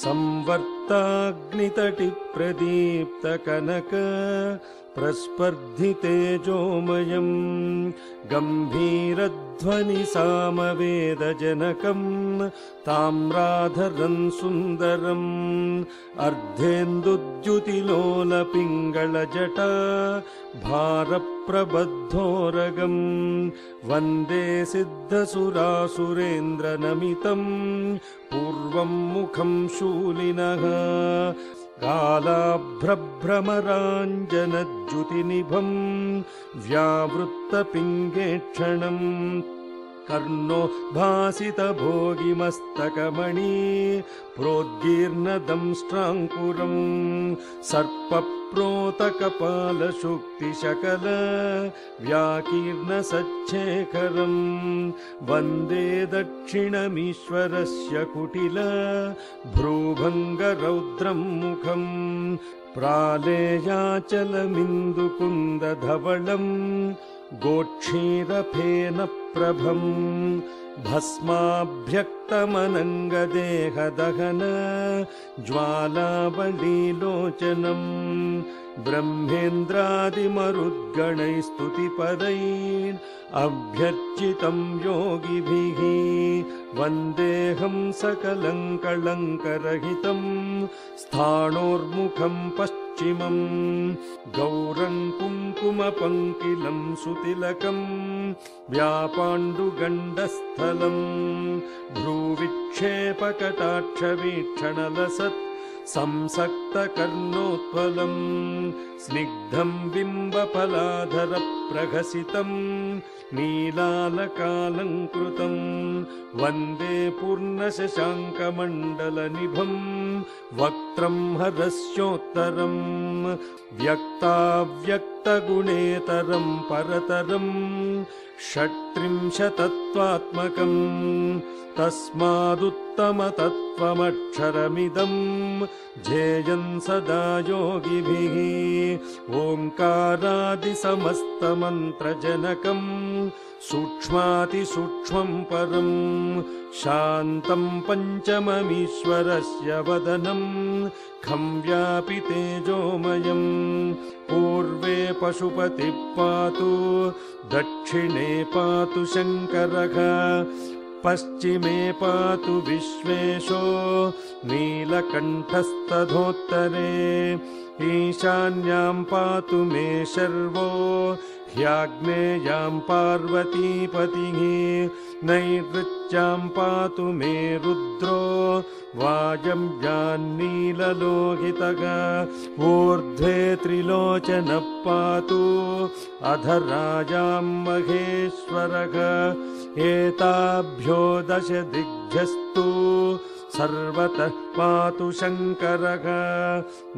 संवर्ताग्नितटिप्रदीप्तकनक प्रस्पर्धितेजोमयम् गम्भीरध्वनिसामवेदजनकम् ताम्राधरम् सुन्दरम् अर्धेन्दुद्युतिलोलपिङ्गलजटा भारप्रबद्धोरगम् वन्दे सिद्धसुरासुरेन्द्रनमितम् पूर्वम् मुखम् शूलिनः कालाभ्रभ्रमराञ्जनद्युतिनिभम् व्यावृत्तपिङ्गेक्षणम् कर्णो भासितभोगिमस्तकमणि प्रोद्गीर्णदंष्ट्राङ्कुरम् सर्पप्रोतकपालशुक्तिशकल व्याकीर्णसच्छेखरम् वन्दे दक्षिणमीश्वरस्य कुटिल भ्रूभङ्गरौद्रम् मुखम् प्रालेयाचलमिन्दुकुन्दधवलम् गोक्षीरफेनप्रभम् भस्माभ्यक्तमनङ्गदेहदहन ज्वालावलीलोचनम् ब्रह्मेन्द्रादिमरुद्गणैस्तुतिपदैः अभ्यर्चितम् योगिभिः वन्देऽहं सकलं कलङ्करहितम् स्थाणोर्मुखम् पश्चिमम् गौरं कुङ्कुमपङ्किलं सुतिलकम् व्यापाण्डुगण्डस्थलम् भ्रूविक्षेपकटाक्षवीक्षणलसत् संसक्तकर्णोत्पलम् स्निग्धम् बिम्बफलाधरप्रहसितम् नीलालकालङ्कृतम् वन्दे पूर्णशशाङ्कमण्डलनिभम् वक्त्रम् हरस्योत्तरम् व्यक्ताव्यक्तगुणेतरम् परतरम् षट्त्रिंशतत्वात्मकम् तस्मादुत्तमतत्त्वमक्षरमिदम् ध्येयम् सदा योगिभिः ओङ्कारादिसमस्तमन्त्रजनकम् सूक्ष्मातिसूक्ष्मम् परम् शान्तम् पञ्चममीश्वरस्य वदनम् खं व्यापि तेजोमयम् पूर्वे पशुपतिः पातु दक्षिणे पातु शङ्करः पश्चिमे पातु विश्वेशो नीलकण्ठस्तथोत्तरे ईशान्यां पातु मे शर्वो ह्याग्नेयां पार्वतीपतिः नैऋत्यां पातु मे रुद्रो वायव्यान्नीललोहितः ऊर्ध्वे त्रिलोचनः पातु अधरायां महेश्वरः एताभ्यो दश दिग्भ्यस्तु सर्वतः पातु शङ्करः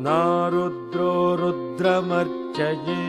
नारुद्रो रुद्रमर्चये।